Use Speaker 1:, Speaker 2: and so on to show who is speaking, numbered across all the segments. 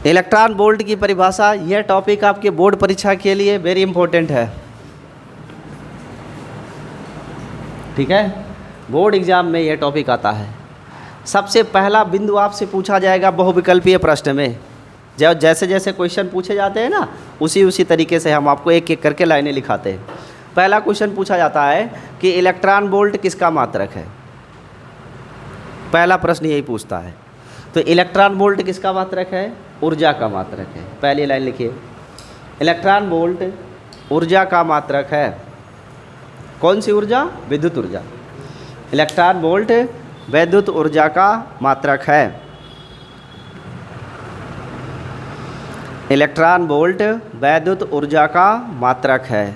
Speaker 1: Electron volt की परिभाषा, यह टॉपिक आपके बोर्ड परीक्षा के लिए वेरी इंपॉर्टेंट है। ठीक है, बोर्ड एग्जाम में यह टॉपिक आता है। सबसे पहला बिंदु आपसे पूछा जाएगा बहुविकल्पीय प्रश्न में, जैसे जैसे क्वेश्चन पूछे जाते हैं ना, उसी तरीके से हम आपको एक एक करके लाइनें लिखाते हैं। पहला क्वेश्चन पूछा जाता है कि इलेक्ट्रॉन वोल्ट किसका मात्रक है। पहला प्रश्न यही पूछता है। तो इलेक्ट्रॉन वोल्ट किसका मात्रक है? ऊर्जा का मात्रक है। पहली लाइन लिखिए, इलेक्ट्रॉन वोल्ट ऊर्जा का मात्रक है। कौन सी ऊर्जा? विद्युत ऊर्जा। इलेक्ट्रॉन वोल्ट विद्युत ऊर्जा का मात्रक है। इलेक्ट्रॉन वोल्ट विद्युत ऊर्जा का मात्रक है।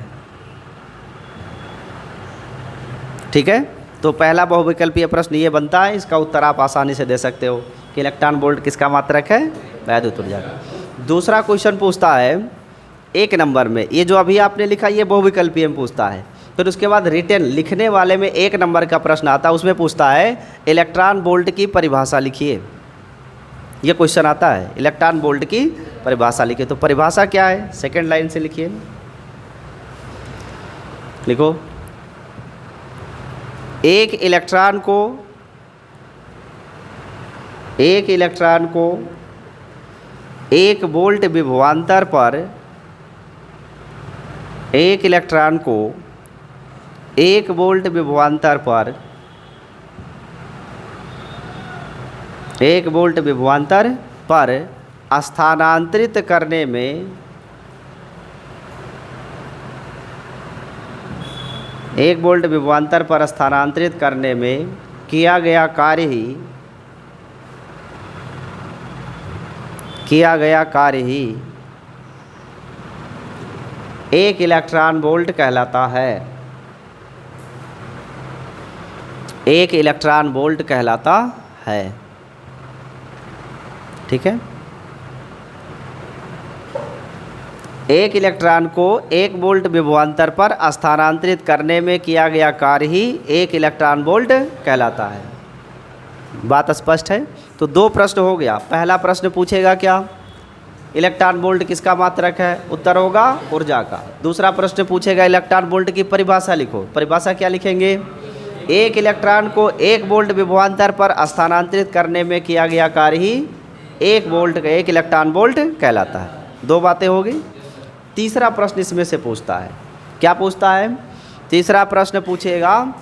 Speaker 1: ठीक है, तो पहला बहुविकल्पीय प्रश्न ये बनता है, इसका उत्तर आप आसानी से दे सकते हो कि इलेक्ट्रॉन वोल्ट किसका मात्रक है? विद्युत ऊर्जा का। दूसरा क्वेश्चन पूछता है एक नंबर में, ये जो अभी आपने लिखा ये बहुविकल्पीय में पूछता है। फिर उसके बाद रिटर्न लिखने वाले में एक नंबर का प्रश्न आता है, उसमें पूछता है इलेक्ट्रॉन वोल्ट की परिभाषा लिखिए। ये क्वेश्चन आता है, इलेक्ट्रॉन वोल्ट की परिभाषा लिखिए। तो परिभाषा क्या है? सेकंड लाइन से लिखिए, लिखो, एक इलेक्ट्रॉन को एक वोल्ट विभवांतर पर, एक इलेक्ट्रॉन को एक वोल्ट विभवांतर पर, एक वोल्ट विभवांतर पर स्थानांतरित करने में, एक वोल्ट विभवांतर पर स्थानांतरित करने में किया गया कार्य ही एक इलेक्ट्रॉन वोल्ट कहलाता है। एक इलेक्ट्रॉन वोल्ट कहलाता है। ठीक है, एक इलेक्ट्रॉन को एक वोल्ट विभवांतर पर स्थानांतरित करने में किया गया कार्य ही एक इलेक्ट्रॉन वोल्ट कहलाता है। बात स्पष्ट है? तो दो प्रश्न हो गया। पहला प्रश्न पूछेगा क्या? इलेक्ट्रॉन वोल्ट किसका मात्रक है? उत्तर होगा ऊर्जा का। दूसरा प्रश्न पूछेगा इलेक्ट्रॉन वोल्ट की परिभाषा लिखो। परिभाषा क्या लिखेंगे? एक इलेक्ट्रॉन को एक वोल्ट विभवांतर पर स्थानांतरित करने में किया गया कार्य ही एक इलेक्ट्रॉन वोल्ट कहलाता है। दो बातें हो गई। तीसरा प्रश्न इसमें से पूछता है, क्या पूछता है? तीसरा प्रश्न पूछेगा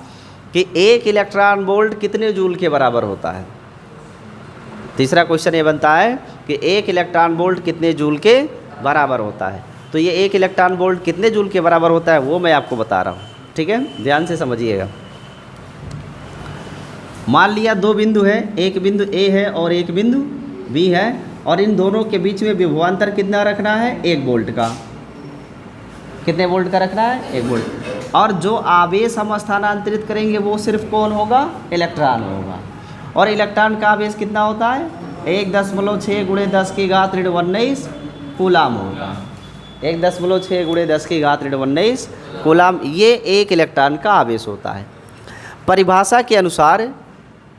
Speaker 1: कि एक इलेक्ट्रॉन वोल्ट कितने जूल के बराबर होता है। तीसरा क्वेश्चन ये बनता है कि एक इलेक्ट्रॉन वोल्ट कितने जूल के बराबर होता है। तो ये एक इलेक्ट्रॉन वोल्ट कितने जूल के बराबर होता है वो मैं आपको बता रहा हूँ। ठीक है, ध्यान से समझिएगा। मान लिया दो बिंदु है, एक बिंदु ए है और एक बिंदु बी है, और इन दोनों के बीच में विभवांतर कितना रखना है? 1 वोल्ट का। कितने वोल्ट का रखना है? 1 वोल्ट। और जो आवेश हम स्थानांतरित करेंगे वो सिर्फ कौन होगा? इलेक्ट्रॉन होगा। और इलेक्ट्रॉन का आवेश कितना होता है? 1.6 × 10⁻⁻19 कूलाम होगा। 1.6 × 10⁻⁻19 कूलाम, ये एक इलेक्ट्रॉन का आवेश होता है। परिभाषा के अनुसार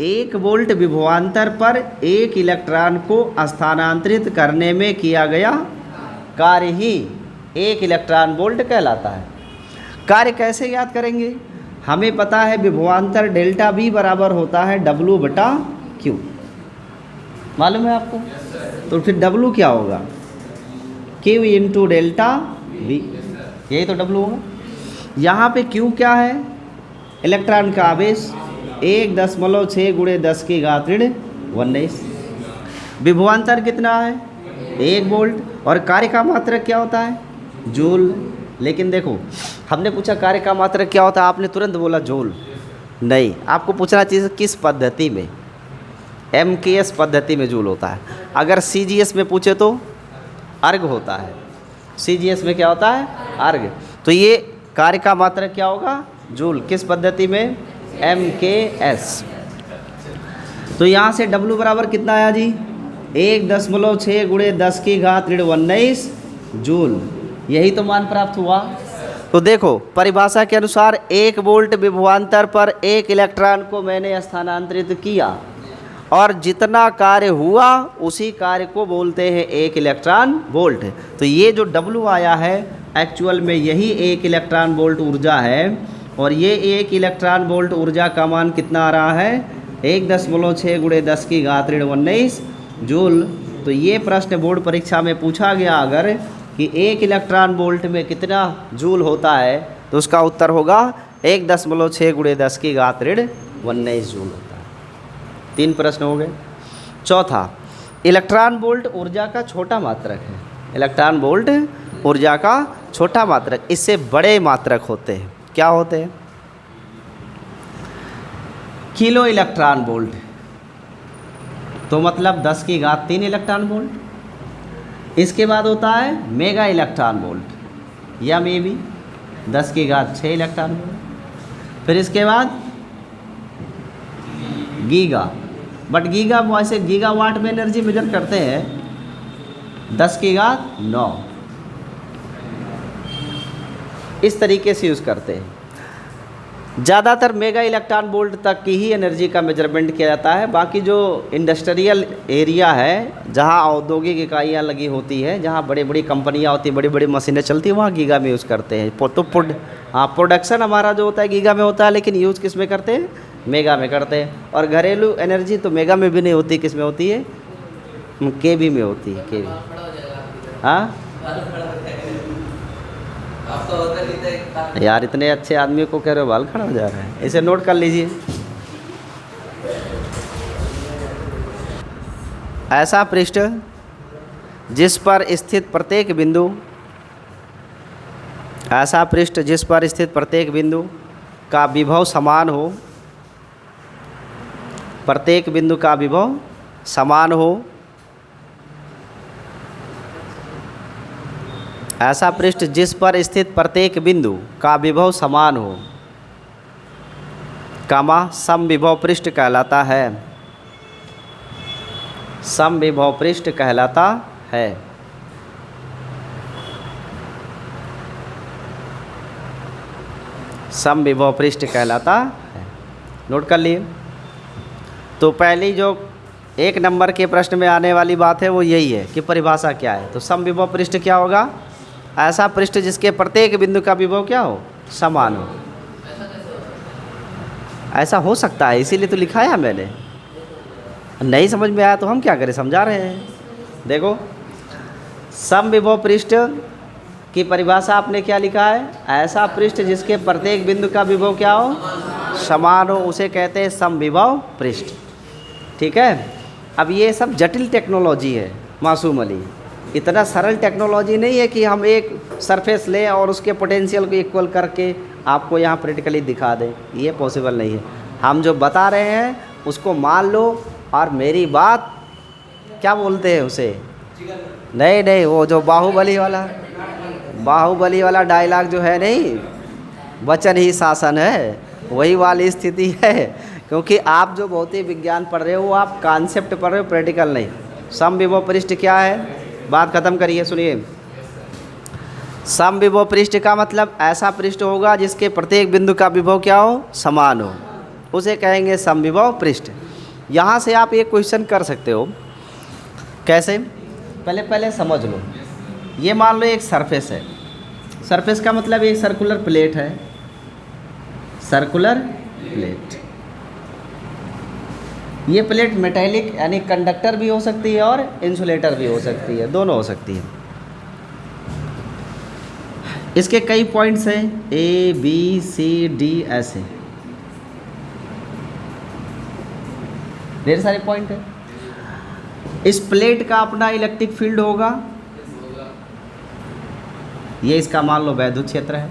Speaker 1: 1 वोल्ट विभवांतर पर एक इलेक्ट्रॉन को स्थानांतरित करने में किया गया कार्य ही एक इलेक्ट्रॉन वोल्ट कहलाता है। कार्य कैसे ज्ञात करेंगे? हमें पता है विभवांतर डेल्टा V बराबर होता है W/Q। मालूम है आपको? तो फिर W क्या होगा? Q × डेल्टा V, यही तो W होगा। यहाँ पे Q क्या है? इलेक्ट्रॉन का आवेश 1.6 × 10⁻⁻19। विभवांतर कितना है? 1 वोल्ट। और कार्य का मात्रक क्या होता है? जूल। लेकिन देखो, हमने पूछा कार्य का मात्रक क्या होता है, आपने तुरंत बोला जूल। नहीं, आपको पूछना चाहिए किस पद्धति में। MKS पद्धति में जूल होता है। अगर CGS में पूछे तो अर्ग होता है। CGS में क्या होता है? अर्ग। तो ये कार्य का मात्रक क्या होगा? जूल। किस पद्धति में? MKS। तो यहाँ से W बराबर कितना आया जी? 1.6 × 10⁻⁻19 जूल। यही तो मान प्राप्त हुआ। तो देखो, परिभाषा के अनुसार 1 वोल्ट विभवांतर पर एक इलेक्ट्रॉन को मैंने स्थानांतरित किया और जितना कार्य हुआ उसी कार्य को बोलते हैं 1 इलेक्ट्रॉन वोल्ट। तो ये जो W आया है एक्चुअल में यही 1 इलेक्ट्रॉन वोल्ट ऊर्जा है, और ये 1 इलेक्ट्रॉन वोल्ट ऊर्जा का मान कितना आ रहा है 1.6 × 10⁻19 जूल। तो ये प्रश्न बोर्ड परीक्षा में पूछा गया अगर कि 1 इलेक्ट्रॉन वोल्ट में कितना जूल होता है, तो उसका उत्तर होगा 1.6 × 10⁻19 जूल होता है। 3 प्रश्न हो गए। चौथा, इलेक्ट्रॉन वोल्ट ऊर्जा का छोटा मात्रक है। इलेक्ट्रॉन वोल्ट ऊर्जा का छोटा मात्रक, इससे बड़े मात्रक होते हैं। क्या होते हैं? किलो इलेक्ट्रॉन वोल्ट, तो मतलब 10⁻³ इलेक्ट्रॉन वोल्ट। इसके बाद होता है मेगा इलेक्ट्रॉन वोल्ट, या मे बी 10⁻6 इलेक्ट्रॉन वोल्ट। फिर इसके बाद गीगा, बट गीगा वैसे गीगावाट में एनर्जी मेजर करते हैं 10⁻9, इस तरीके से यूज़ करते हैं। ज़्यादातर मेगा इलेक्ट्रॉन वोल्ट तक की ही एनर्जी का मेजरमेंट किया जाता है। बाकी जो इंडस्ट्रियल एरिया है, जहाँ औद्योगिक इकाइयाँ लगी होती है, जहाँ बड़ी बड़ी कंपनियाँ होती हैं, बड़ी बड़ी मशीनें चलती हैं, वहाँ गीगा में यूज़ करते हैं। तो प्रोडक्शन हमारा जो होता है गीगा में होता है, लेकिन यूज़ किस में करते हैं? मेगा में करते हैं। और घरेलू एनर्जी तो मेगा में भी नहीं होती, किस में होती है? केवी में होती है, केवी। हाँ यार, इतने अच्छे आदमी को कह रहे हो बाल खड़ा हो जा रहा है, इसे नोट कर लीजिए। ऐसा पृष्ठ जिस पर स्थित प्रत्येक बिंदु, ऐसा पृष्ठ जिस पर स्थित प्रत्येक बिंदु का विभव समान हो, प्रत्येक बिंदु का विभव समान हो, ऐसा पृष्ठ जिस पर स्थित प्रत्येक बिंदु का विभव समान हो, कामा समविभव पृष्ठ कहलाता है। समविभव पृष्ठ कहलाता है। समविभव पृष्ठ कहलाता है। नोट कर लिए। तो पहली जो 1 नंबर के प्रश्न में आने वाली बात है वो यही है कि परिभाषा क्या है। तो समविभव पृष्ठ क्या होगा? ऐसा पृष्ठ जिसके प्रत्येक बिंदु का विभव क्या हो? समान हो। ऐसा हो सकता है, इसीलिए तो लिखा है मैंने। नहीं समझ में आया तो हम क्या करें, समझा रहे हैं। देखो, समविभव पृष्ठ की परिभाषा आपने क्या लिखा है? ऐसा पृष्ठ जिसके प्रत्येक बिंदु का विभव क्या हो? समान हो, उसे कहते हैं समविभव पृष्ठ। ठीक है। अब ये सब जटिल टेक्नोलॉजी है मासूम अली, इतना सरल टेक्नोलॉजी नहीं है कि हम एक सरफेस लें और उसके पोटेंशियल को इक्वल करके आपको यहाँ प्रैक्टिकली दिखा दें। ये पॉसिबल नहीं है। हम जो बता रहे हैं उसको मान लो, और मेरी बात क्या बोलते हैं उसे, नहीं, वो जो बाहुबली वाला डायलॉग जो है, नहीं, वचन ही शासन है, वही वाली स्थिति है। क्योंकि आप जो भौतिक विज्ञान पढ़ रहे हो वो आप कॉन्सेप्ट पढ़ रहे हो, प्रैक्टिकल नहीं। समविभव पृष्ठ क्या है? बात खत्म करिए, सुनिए। समविभव पृष्ठ का मतलब ऐसा पृष्ठ होगा जिसके प्रत्येक बिंदु का विभव क्या हो? समान हो, उसे कहेंगे समविभव पृष्ठ। यहाँ से आप एक क्वेश्चन कर सकते हो। कैसे? पहले समझ लो। ये मान लो एक सरफेस है। सरफेस का मतलब एक सर्कुलर प्लेट है, सर्कुलर प्लेट। ये प्लेट मेटेलिक यानी कंडक्टर भी हो सकती है और इंसुलेटर भी हो सकती है, दोनों हो सकती है। इसके कई पॉइंट्स हैं, A, B, C, D, ऐसे ढेर सारे पॉइंट है। इस प्लेट का अपना इलेक्ट्रिक फील्ड होगा, ये इसका मान लो वैद्युत क्षेत्र है।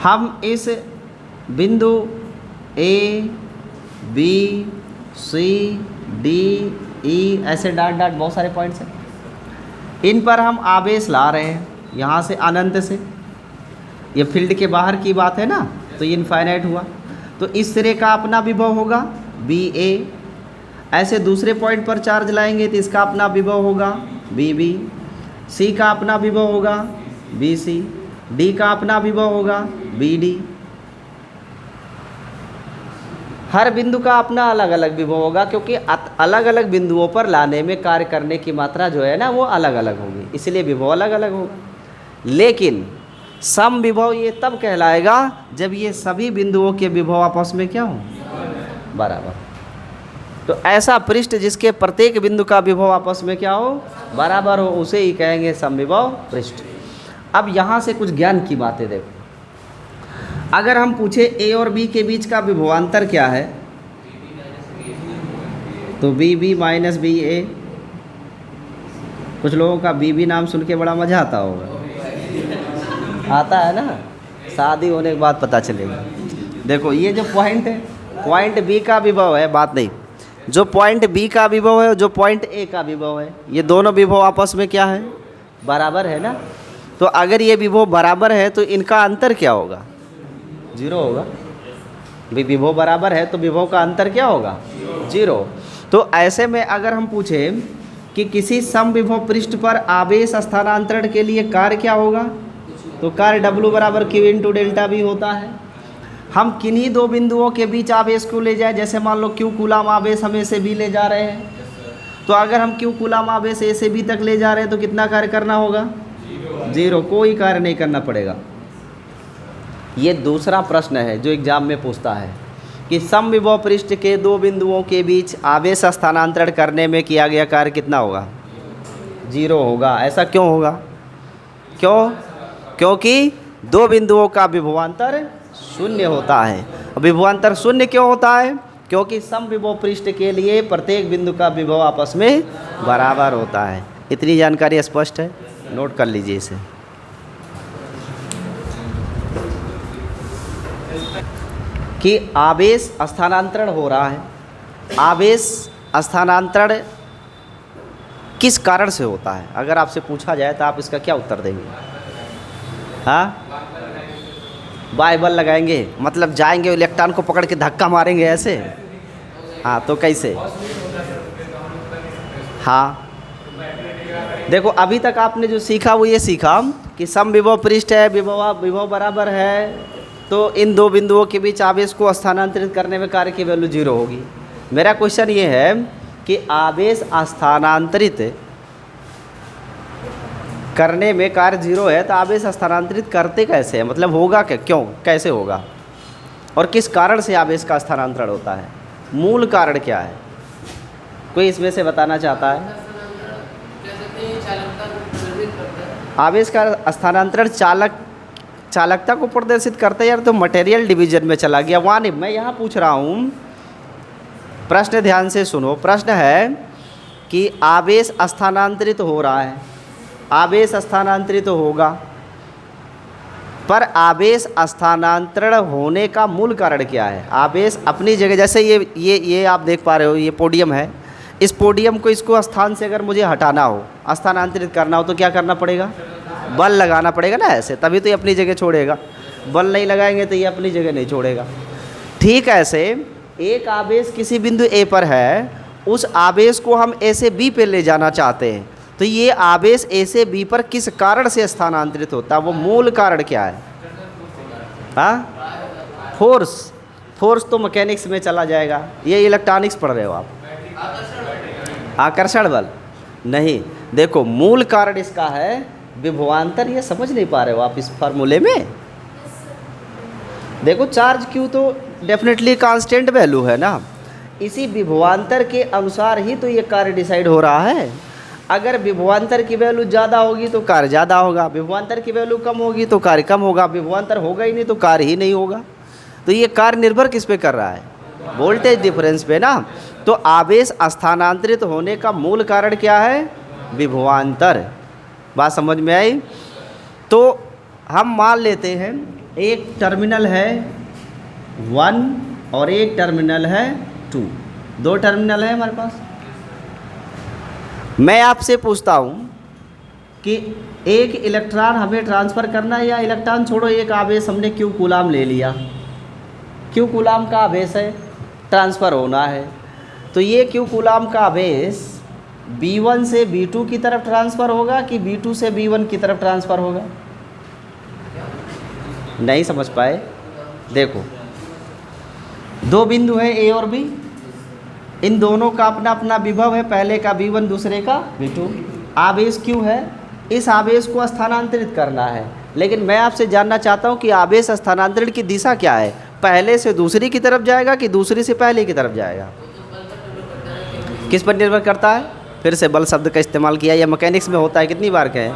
Speaker 1: हम इस बिंदु A, B, C, D, E ऐसे डॉट बहुत सारे पॉइंट्स हैं। इन पर हम आवेश ला रहे हैं यहाँ से अनंत से। ये फील्ड के बाहर की बात है ना, तो ये इनफाइनाइट हुआ। तो इस सिरे का अपना विभव होगा BA। ऐसे दूसरे पॉइंट पर चार्ज लाएंगे तो इसका अपना विभव होगा BB। C का अपना विभव होगा BC। D का अपना विभव होगा BD। हर बिंदु का अपना अलग अलग विभव होगा, क्योंकि अलग अलग बिंदुओं पर लाने में कार्य करने की मात्रा जो है ना वो अलग अलग होगी, इसलिए विभव अलग अलग होगा। लेकिन सम विभव ये तब कहलाएगा जब ये सभी बिंदुओं के विभव आपस में क्या हो, बराबर। तो ऐसा पृष्ठ जिसके प्रत्येक बिंदु का विभव आपस में क्या हो, बराबर हो, उसे ही कहेंगे समविभव पृष्ठ। अब यहाँ से कुछ ज्ञान की बातें देखो। अगर हम पूछे ए और बी के बीच का विभवांतर क्या है, तो बी बी माइनस बी ए। कुछ लोगों का बी बी नाम सुन के बड़ा मज़ा आता होगा, आता है ना, शादी होने के बाद पता चलेगा। देखो ये जो पॉइंट है, पॉइंट बी का विभव है, बात नहीं, जो पॉइंट बी का विभव है, जो पॉइंट ए का विभव है, ये दोनों विभव आपस में क्या है, बराबर है ना। तो अगर ये विभव बराबर है तो इनका अंतर क्या होगा, जीरो होगा। विभव बराबर है तो विभव का अंतर क्या होगा, जीरो। तो ऐसे में अगर हम पूछें कि किसी समविभव पृष्ठ पर आवेश स्थानांतरण के लिए कार्य क्या होगा, तो कार्य W बराबर Q इंटू डेल्टा भी होता है। हम किन्हीं दो बिंदुओं के बीच आवेश को ले जाए, जैसे मान लो Q कूलाम आवेश हम A से B ले जा रहे हैं, तो अगर हम Q कूलाम आवेश A से B तक ले जा रहे हैं तो कितना कार्य करना होगा, जीरो, कोई कार्य नहीं करना पड़ेगा। ये दूसरा प्रश्न है जो एग्जाम में पूछता है कि समविभव पृष्ठ के दो बिंदुओं के बीच आवेश स्थानांतरण करने में किया गया कार्य कितना होगा, जीरो होगा। ऐसा क्यों होगा, क्यों, क्योंकि दो बिंदुओं का विभवांतर शून्य होता है। विभवांतर शून्य क्यों होता है, क्योंकि समविभव पृष्ठ के लिए प्रत्येक बिंदु का विभव आपस में बराबर होता है। इतनी जानकारी स्पष्ट है, नोट कर लीजिए इसे। कि आवेश स्थानांतरण हो रहा है, आवेश स्थानांतरण किस कारण से होता है, अगर आपसे पूछा जाए तो आप इसका क्या उत्तर देंगे। हाँ, बाय बल लगाएंगे, मतलब जाएंगे इलेक्ट्रॉन को पकड़ के धक्का मारेंगे ऐसे, हाँ तो कैसे। हाँ देखो अभी तक आपने जो सीखा वो ये सीखा कि समविभव पृष्ठ है, विभव बराबर है, तो इन दो बिंदुओं के बीच आवेश को स्थानांतरित करने में कार्य की वैल्यू जीरो होगी। मेरा क्वेश्चन ये है कि आवेश स्थानांतरित करने में कार्य जीरो है, तो आवेश स्थानांतरित करते कैसे हैं, मतलब होगा क्या, क्यों, कैसे होगा, और किस कारण से आवेश का स्थानांतरण होता है, मूल कारण क्या है, कोई इसमें से बताना चाहता है। आवेश का स्थानांतरण चालकता को प्रदर्शित करते हैं यार, तो मटेरियल डिवीजन में चला गया, वहाँ नहीं, मैं यहाँ पूछ रहा हूँ, प्रश्न ध्यान से सुनो। प्रश्न है कि आवेश स्थानांतरित हो रहा है, आवेश स्थानांतरित होगा, पर आवेश स्थानांतरण होने का मूल कारण क्या है। आवेश अपनी जगह, जैसे ये आप देख पा रहे हो, ये पोडियम है, इस पोडियम को, इसको स्थान से अगर मुझे हटाना हो, स्थानांतरित करना हो, तो क्या करना पड़ेगा, बल लगाना पड़ेगा ना, ऐसे तभी तो ये अपनी जगह छोड़ेगा। बल नहीं लगाएंगे तो ये अपनी जगह नहीं छोड़ेगा। ठीक ऐसे एक आवेश किसी बिंदु ए पर है, उस आवेश को हम ए से बी पे ले जाना चाहते हैं, तो ये आवेश ए से बी पर किस कारण से स्थानांतरित होता है, वो मूल कारण क्या है। हाँ, फोर्स तो मैकेनिक्स में चला जाएगा, ये इलेक्ट्रॉनिक्स पढ़ रहे हो आप, आकर्षण बल नहीं। देखो मूल कारण इसका है विभवांतर, ये समझ नहीं पा रहे हो आप इस फार्मूले में। देखो चार्ज क्यू तो डेफिनेटली कांस्टेंट वैल्यू है ना, इसी विभवांतर के अनुसार ही तो ये कार्य डिसाइड हो रहा है। अगर विभवांतर की वैल्यू ज़्यादा होगी तो कार्य ज़्यादा होगा, विभवांतर की वैल्यू कम होगी तो कार्य कम होगा, विभवांतर होगा ही नहीं तो कार्य ही नहीं होगा। तो ये कार्य निर्भर किस पे कर रहा है, वोल्टेज डिफरेंस पे ना। तो आवेश स्थानांतरित होने का मूल कारण क्या है, विभवांतर। बात समझ में आई। तो हम मान लेते हैं एक टर्मिनल है 1 और एक टर्मिनल है 2, दो टर्मिनल है हमारे पास। मैं आपसे पूछता हूँ कि एक इलेक्ट्रॉन हमें ट्रांसफ़र करना है, या इलेक्ट्रॉन छोड़ो, एक आवेश हमने Q कूलाम ले लिया, Q कूलाम का आवेश है, ट्रांसफ़र होना है, तो ये Q कूलाम का आवेश B1 से B2 की तरफ ट्रांसफ़र होगा कि B2 से B1 की तरफ ट्रांसफ़र होगा। नहीं समझ पाए। देखो दो बिंदु है ए और बी, इन दोनों का अपना अपना विभव है, पहले का v1 दूसरे का v2। आवेश q है, इस आवेश को स्थानांतरित करना है, लेकिन मैं आपसे जानना चाहता हूँ कि आवेश स्थानांतरण की दिशा क्या है, पहले से दूसरी की तरफ जाएगा कि दूसरी से पहले की तरफ जाएगा? किस पर निर्भर करता है? फिर से बल शब्द का इस्तेमाल किया, या मैकेनिक्स में होता है, कितनी बार कहें?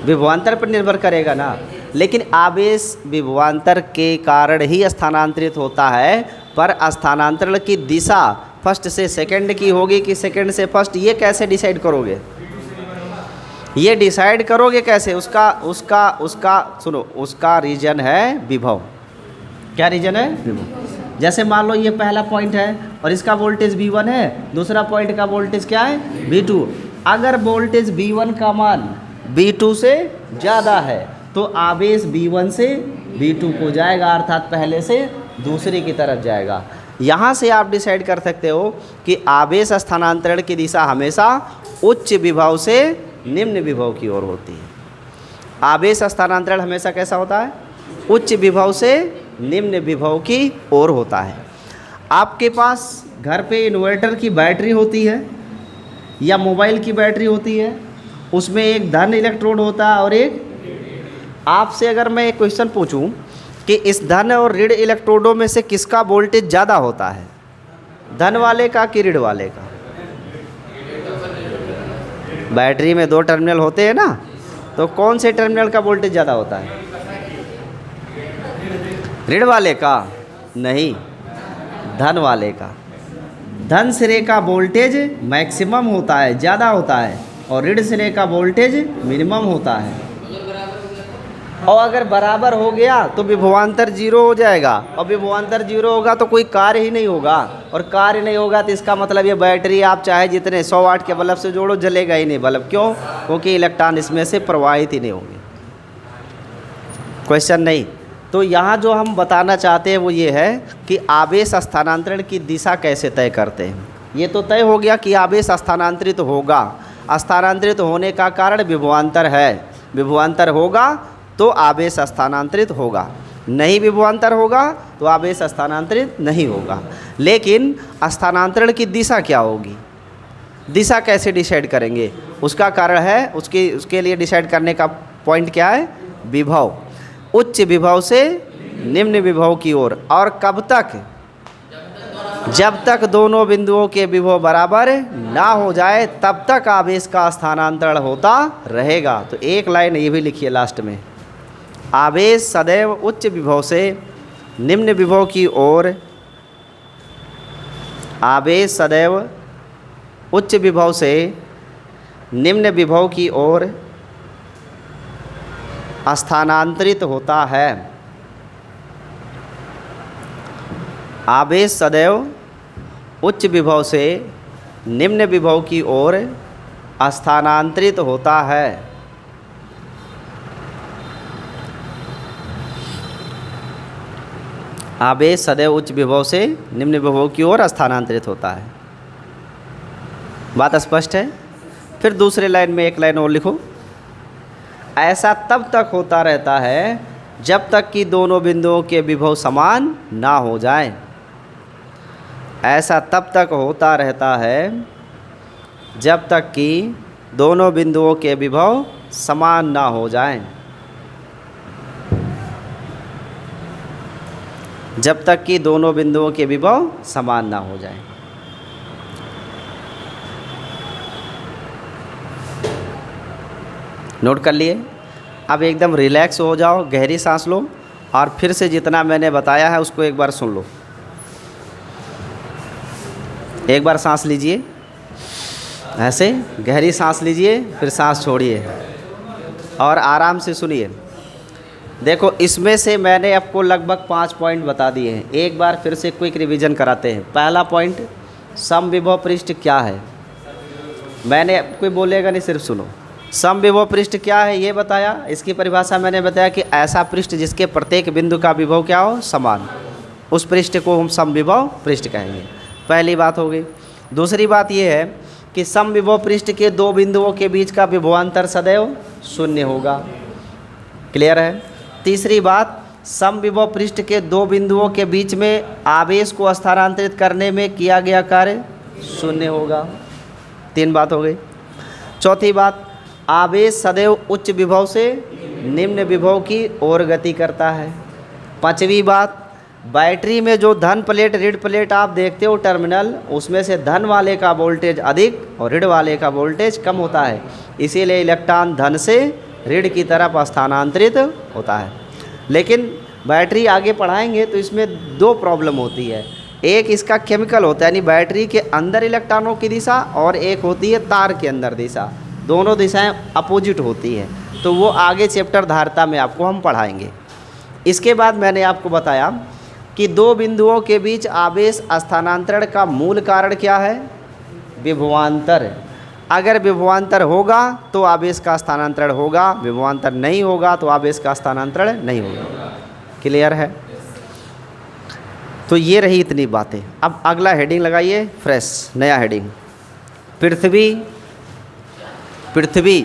Speaker 1: विभवांतर पर निर्भर करेगा ना। लेकिन आवेश विभवांतर के कारण ही स्थानांतरित होता है, पर स्थानांतरण की दिशा फर्स्ट से सेकंड की होगी कि सेकंड से फर्स्ट, ये कैसे डिसाइड करोगे? ये डिसाइड करोगे कैसे? उसका सुनो, उसका रीजन है विभव। क्या रीजन है? विभव। जैसे मान लो ये पहला पॉइंट है और इसका वोल्टेज V1 है, दूसरा पॉइंट का वोल्टेज क्या है? V2। अगर वोल्टेज V1 का मान V2 से ज़्यादा है तो आवेश V1 से V2 को जाएगा, अर्थात पहले से दूसरे की तरफ जाएगा। यहाँ से आप डिसाइड कर सकते हो कि आवेश स्थानांतरण की दिशा हमेशा उच्च विभव से निम्न विभव की ओर होती है। आवेश स्थानांतरण हमेशा कैसा होता है? उच्च विभव से निम्न विभव की ओर होता है। आपके पास घर पे इन्वर्टर की बैटरी होती है या मोबाइल की बैटरी होती है, उसमें एक धन इलेक्ट्रोड होता है और एक, आपसे अगर मैं एक क्वेश्चन पूछूं कि इस धन और ऋण इलेक्ट्रोडों में से किसका वोल्टेज ज़्यादा होता है, धन वाले का कि ऋण वाले का? बैटरी में दो टर्मिनल होते हैं ना, तो कौन से टर्मिनल का वोल्टेज ज़्यादा होता है? ऋण वाले का? नहीं, धन वाले का। धन सिरे का वोल्टेज मैक्सिमम होता है, ज़्यादा होता है, और ऋण सिरे का वोल्टेज मिनिमम होता है। और अगर बराबर हो गया तो विभवांतर जीरो हो जाएगा, और विभवांतर जीरो होगा तो कोई कार्य ही नहीं होगा, और कार्य नहीं होगा तो इसका मतलब ये बैटरी आप चाहे जितने 100 वाट के बल्ब से जोड़ो, जलेगा ही नहीं बल्ब। क्यों? क्योंकि इलेक्ट्रॉन इसमें से प्रवाहित ही नहीं होंगे। क्वेश्चन नहीं। तो यहाँ जो हम बताना चाहते हैं वो ये है कि आवेश स्थानांतरण की दिशा कैसे तय करते हैं। ये तो तय हो गया कि आवेश स्थानांतरित होगा, स्थानांतरित होने का कारण विभवांतर है, विभवांतर होगा तो आवेश स्थानांतरित होगा, नहीं विभवांतर होगा तो आवेश स्थानांतरित नहीं होगा। लेकिन स्थानांतरण की दिशा क्या होगी, दिशा कैसे डिसाइड करेंगे? उसका कारण है, उसके लिए डिसाइड करने का पॉइंट क्या है? विभव। उच्च विभव से निम्न विभव की ओर। और कब तक? जब तक दोनों बिंदुओं के विभव बराबर ना हो जाए तब तक आवेश का स्थानांतरण होता रहेगा। तो एक लाइन ये भी लिखिए लास्ट में, आवेश सदैव उच्च विभव से निम्न विभव की ओर, आवेश सदैव उच्च विभव से निम्न विभव की ओर स्थानांतरित होता है। आवेश सदैव उच्च विभव से निम्न विभव की ओर स्थानांतरित होता है। आवेश सदैव उच्च विभव से निम्न विभव की ओर स्थानांतरित होता है। बात स्पष्ट है? फिर दूसरे लाइन में एक लाइन और लिखो, ऐसा तब तक होता रहता है जब तक कि दोनों बिंदुओं के विभव समान ना हो जाएं। ऐसा तब तक होता रहता है जब तक कि दोनों बिंदुओं के विभव समान ना हो जाएं। जब तक कि दोनों बिंदुओं के विभव समान ना हो जाएं। नोट कर लिए? अब एकदम रिलैक्स हो जाओ, गहरी सांस लो और फिर से जितना मैंने बताया है उसको एक बार सुन लो। एक बार सांस लीजिए, ऐसे गहरी सांस लीजिए, फिर सांस छोड़िए और आराम से सुनिए। देखो, इसमें से मैंने आपको लगभग 5 पॉइंट बता दिए हैं। एक बार फिर से क्विक रिवीजन कराते हैं। पहला पॉइंट, समविभव पृष्ठ क्या है। मैंने कोई बोलेगा नहीं, सिर्फ सुनो। समविभव पृष्ठ क्या है ये बताया, इसकी परिभाषा मैंने बताया कि ऐसा पृष्ठ जिसके प्रत्येक बिंदु का विभव क्या हो, समान, उस पृष्ठ को हम समविभव पृष्ठ कहेंगे। पहली बात हो गई। दूसरी बात ये है कि समविभव पृष्ठ के दो बिंदुओं के बीच का विभवांतर सदैव शून्य होगा। क्लियर है? तीसरी बात, समविभव पृष्ठ के दो बिंदुओं के बीच में आवेश को स्थानांतरित करने में किया गया कार्य शून्य होगा। 3 बात हो गई। चौथी बात, आवेश सदैव उच्च विभव से निम्न विभव की ओर गति करता है। 5वीं बात, बैटरी में जो धन प्लेट ऋण प्लेट आप देखते हो टर्मिनल, उसमें से धन वाले का वोल्टेज अधिक और ऋण वाले का वोल्टेज कम होता है, इसीलिए इलेक्ट्रॉन धन से ऋण की तरफ स्थानांतरित होता है। लेकिन बैटरी आगे पढ़ाएंगे तो इसमें 2 प्रॉब्लम होती है। एक इसका केमिकल होता है, यानी बैटरी के अंदर इलेक्ट्रॉनों की दिशा, और एक होती है तार के अंदर दिशा। दोनों दिशाएं अपोजिट होती हैं, तो वो आगे चैप्टर धारिता में आपको हम पढ़ाएंगे। इसके बाद मैंने आपको बताया कि 2 बिंदुओं के बीच आवेश स्थानांतरण का मूल कारण क्या है? विभवांतर। अगर विभवांतर होगा तो आवेश का स्थानांतरण होगा, विभवांतर नहीं होगा तो आवेश का स्थानांतरण नहीं होगा। क्लियर है? तो ये रही इतनी बातें। अब अगला हेडिंग लगाइए, फ्रेश नया हेडिंग। पृथ्वी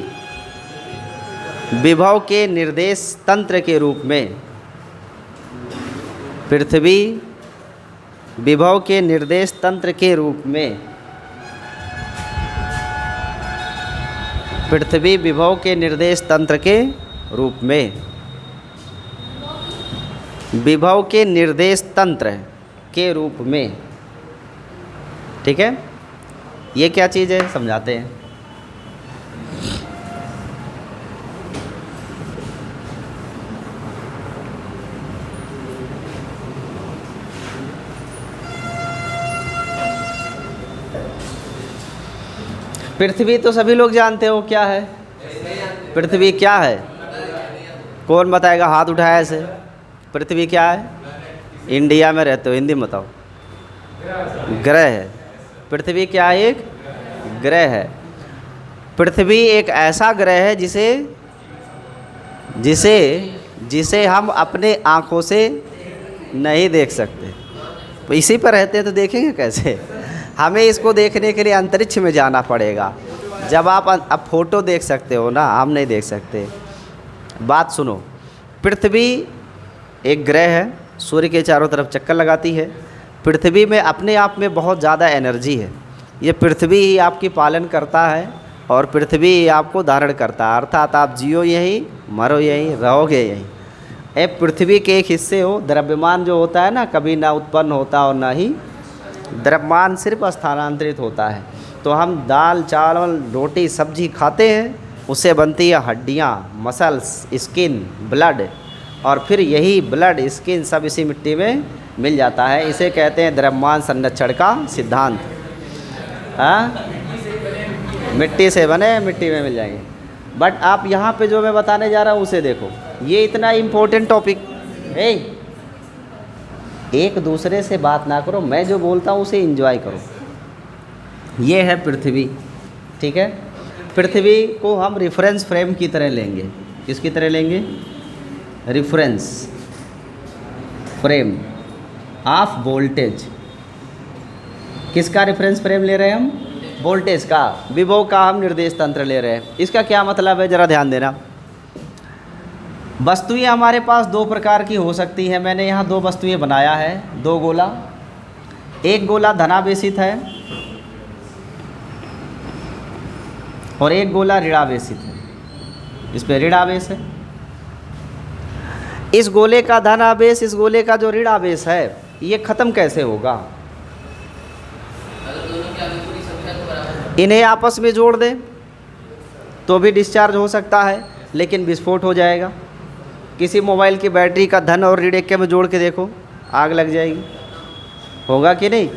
Speaker 1: विभव के निर्देश तंत्र के रूप में, पृथ्वी विभव के निर्देश तंत्र के रूप में, पृथ्वी विभव के निर्देश तंत्र के रूप में, विभव के निर्देश तंत्र के रूप में। ठीक है, ये क्या चीज़ है समझाते हैं। पृथ्वी तो सभी लोग जानते हो क्या है। पृथ्वी क्या है? कौन बताएगा? हाथ उठाया ऐसे। पृथ्वी क्या है? इंडिया में रहते हो, हिंदी में बताओ। ग्रह है। पृथ्वी क्या है? एक ग्रह है। पृथ्वी एक ऐसा ग्रह है जिसे जिसे जिसे हम अपने आँखों से नहीं देख सकते। तो इसी पर रहते हैं तो देखेंगे कैसे? हमें इसको देखने के लिए अंतरिक्ष में जाना पड़ेगा। जब आप अब फोटो देख सकते हो ना, हम नहीं देख सकते। बात सुनो, पृथ्वी एक ग्रह है, सूर्य के चारों तरफ चक्कर लगाती है। पृथ्वी में अपने आप में बहुत ज़्यादा एनर्जी है। ये पृथ्वी ही आपकी पालन करता है और पृथ्वी ही आपको धारण करता है, अर्थात आप जियो यहीं, मरो यहीं, रहोगे यहीं। पृथ्वी के एक हिस्से हो। द्रव्यमान जो होता है ना, कभी ना उत्पन्न होता और ना ही द्रव्यमान, सिर्फ स्थानांतरित होता है। तो हम दाल चावल रोटी सब्जी खाते हैं, उससे बनती है हड्डियाँ, मसल्स, स्किन, ब्लड, और फिर यही ब्लड स्किन सब इसी मिट्टी में मिल जाता है। इसे कहते हैं द्रव्यमान संरक्षण का सिद्धांत। हाँ, मिट्टी से बने मिट्टी में मिल जाएंगे। बट आप यहाँ पे जो मैं बताने जा रहा हूँ उसे देखो, ये इतना इम्पोर्टेंट टॉपिक है। एक दूसरे से बात ना करो, मैं जो बोलता हूँ उसे एंजॉय करो। ये है पृथ्वी। ठीक है, पृथ्वी को हम रेफरेंस फ्रेम की तरह लेंगे। किसकी तरह लेंगे? Reference frame of voltage. किसका रेफरेंस फ्रेम ले रहे हैं हम? वोल्टेज का, विभव का हम निर्देश तंत्र ले रहे हैं। इसका क्या मतलब है, ज़रा ध्यान देना। वस्तुएं हमारे पास 2 प्रकार की हो सकती हैं। मैंने यहाँ 2 वस्तुएं बनाया है, 2 गोला। एक गोला धनावेशित है और एक गोला ऋणावेशित है। इस पे ऋण आवेश है। इस गोले का धन आवेश, इस गोले का जो ऋण आवेश है, ये ख़त्म कैसे होगा? इन्हें आपस में जोड़ दें तो भी डिस्चार्ज हो सकता है, लेकिन विस्फोट हो जाएगा। किसी मोबाइल की बैटरी का धन और ऋण एक में जोड़ के देखो, आग लग जाएगी। होगा कि नहीं?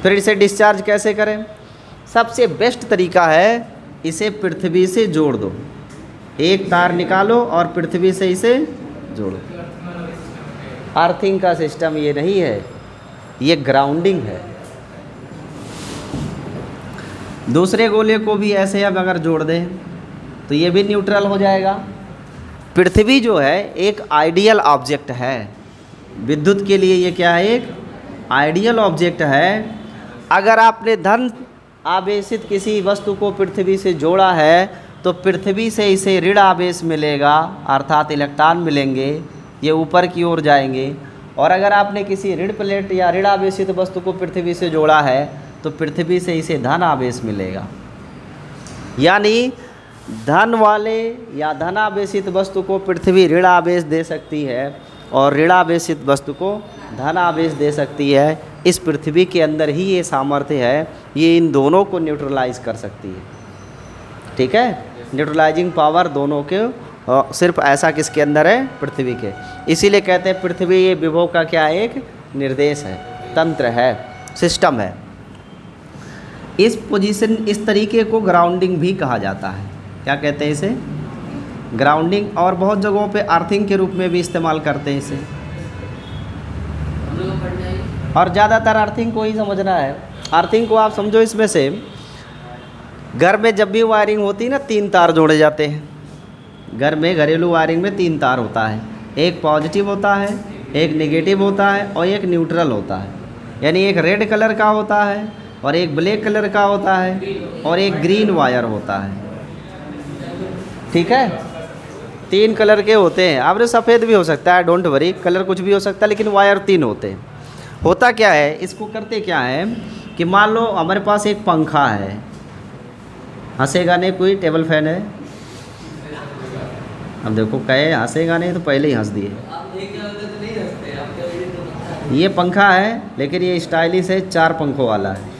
Speaker 1: फिर इसे डिस्चार्ज कैसे करें? सबसे बेस्ट तरीका है, इसे पृथ्वी से जोड़ दो। एक तार निकालो और पृथ्वी से इसे जोड़ो। अर्थिंग का सिस्टम ये नहीं है, ये ग्राउंडिंग है। दूसरे गोले को भी ऐसे अब अगर जोड़ दें तो ये भी न्यूट्रल हो जाएगा। पृथ्वी जो है एक आइडियल ऑब्जेक्ट है। विद्युत के लिए ये क्या है? एक आइडियल ऑब्जेक्ट है। अगर आपने धन आवेशित किसी वस्तु को पृथ्वी से जोड़ा है तो पृथ्वी से इसे ऋण आवेश मिलेगा, अर्थात इलेक्ट्रॉन मिलेंगे, ये ऊपर की ओर जाएंगे। और अगर आपने किसी ऋण प्लेट या ऋण आवेशित वस्तु को पृथ्वी से जोड़ा है तो पृथ्वी से इसे धन आवेश मिलेगा। यानी धन वाले या धन आवेशित वस्तु को पृथ्वी ऋण आवेश दे सकती है और ऋण आवेशित वस्तु को धन आवेश दे सकती है। इस पृथ्वी के अंदर ही ये सामर्थ्य है, ये इन दोनों को न्यूट्रलाइज कर सकती है। ठीक है, न्यूट्रलाइजिंग पावर दोनों के सिर्फ ऐसा किसके अंदर है? पृथ्वी के। इसीलिए कहते हैं पृथ्वी ये विभव का क्या एक निर्देश है, तंत्र है, सिस्टम है। इस पोजीशन, इस तरीके को ग्राउंडिंग भी कहा जाता है। क्या कहते हैं इसे? ग्राउंडिंग। और बहुत जगहों पे अर्थिंग के रूप में भी इस्तेमाल करते हैं इसे, और ज़्यादातर अर्थिंग को ही समझना है। अर्थिंग को आप समझो इसमें से, घर में जब भी वायरिंग होती है ना, 3 तार जोड़े जाते हैं। घर में घरेलू वायरिंग में 3 तार होता है, एक पॉजिटिव होता है, एक नेगेटिव होता है और एक न्यूट्रल होता है। यानी एक रेड कलर का होता है और एक ब्लैक कलर का होता है और एक ग्रीन वायर होता है। ठीक है, 3 कलर के होते हैं। अब सफ़ेद भी हो सकता है, डोंट वरी, कलर कुछ भी हो सकता है, लेकिन वायर 3 होते हैं। होता क्या है, इसको करते क्या है कि मान लो हमारे पास एक पंखा है, हंसेगा नहीं कोई, टेबल फैन है। अब देखो कहे हंसेगा नहीं तो पहले ही हंस दिए। ये पंखा है लेकिन ये स्टाइलिश है, 4 पंखों वाला है।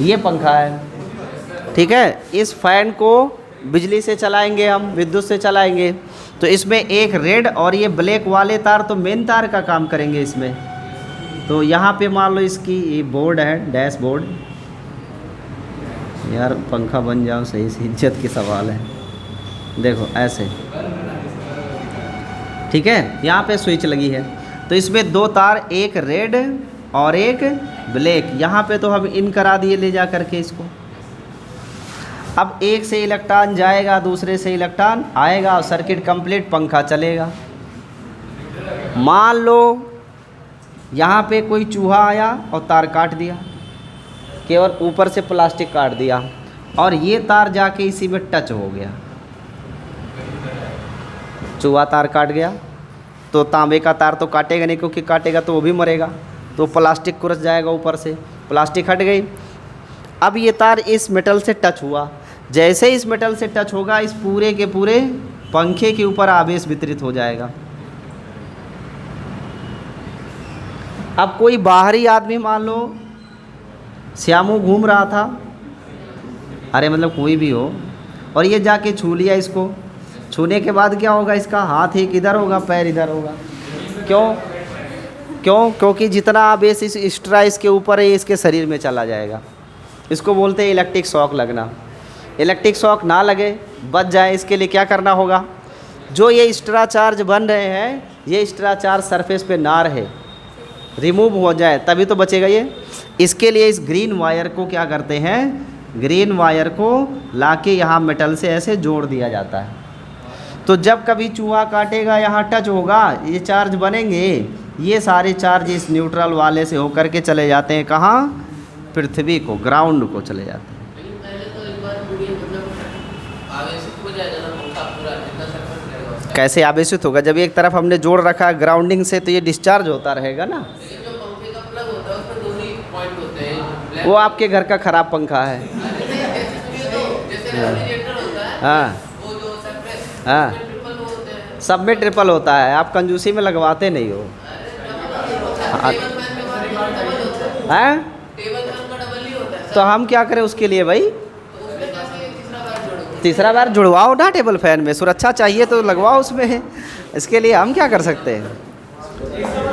Speaker 1: ये पंखा है, ठीक है। इस फैन को बिजली से चलाएंगे हम, विद्युत से चलाएंगे, तो इसमें एक रेड और ये ब्लैक वाले तार तो मेन तार का काम करेंगे इसमें। तो यहाँ पे मान लो इसकी ये बोर्ड है, डैशबोर्ड। यार पंखा बन जाओ सही से, इज्जत की सवाल है। देखो ऐसे, ठीक है, यहाँ पे स्विच लगी है, तो इसमें 2 तार, एक रेड और एक ब्लैक। यहाँ पे तो हम इन करा दिए ले जा करके इसको। अब एक से इलेक्ट्रॉन जाएगा, दूसरे से इलेक्ट्रॉन आएगा और सर्किट कंप्लीट, पंखा चलेगा। मान लो यहाँ पे कोई चूहा आया और तार काट दिया, केवल ऊपर से प्लास्टिक काट दिया और ये तार जाके इसी में टच हो गया। चूहा तार काट गया तो तांबे का तार तो काटेगा नहीं, क्योंकि काटेगा तो वो भी मरेगा, तो प्लास्टिक कुरस जाएगा ऊपर से, प्लास्टिक हट गई। अब ये तार इस मेटल से टच हुआ, जैसे इस मेटल से टच होगा इस पूरे के पूरे पंखे के ऊपर आवेश वितरित हो जाएगा। अब कोई बाहरी आदमी, मान लो श्यामू घूम रहा था, अरे मतलब कोई भी हो, और ये जाके छू लिया इसको, छूने के बाद क्या होगा, इसका हाथ एक इधर होगा, पैर इधर होगा। क्यों? क्योंकि जितना आवेश इस एक्स्ट्रा इसके ऊपर है इसके शरीर में चला जाएगा। इसको बोलते हैं इलेक्ट्रिक शॉक लगना। इलेक्ट्रिक शॉक ना लगे, बच जाए, इसके लिए क्या करना होगा, जो ये एक्स्ट्रा चार्ज बन रहे हैं, ये एक्स्ट्रा चार्ज सरफेस पे ना रहे, रिमूव हो जाए, तभी तो बचेगा ये। इसके लिए इस ग्रीन वायर को क्या करते हैं, ग्रीन वायर को लाके यहाँ मेटल से ऐसे जोड़ दिया जाता है। तो जब कभी चूहा काटेगा, यहाँ टच होगा, ये चार्ज बनेंगे, ये सारे चार्ज इस न्यूट्रल वाले से होकर के चले जाते हैं कहाँ, पृथ्वी को, ग्राउंड को चले जाते हैं। कैसे आवेशित होगा, जब एक तरफ हमने जोड़ रखा है ग्राउंडिंग से, तो ये डिस्चार्ज होता रहेगा ना। वो आपके घर का ख़राब पंखा है। हाँ हाँ, सब में ट्रिपल होता है, आप कंजूसी में लगवाते नहीं हो। हैं? तो हम क्या करें उसके लिए भाई, तीसरा बार जुड़वाओ ना टेबल फैन में, सुरक्षा चाहिए तो लगवाओ उसमें। इसके लिए हम क्या कर सकते हैं।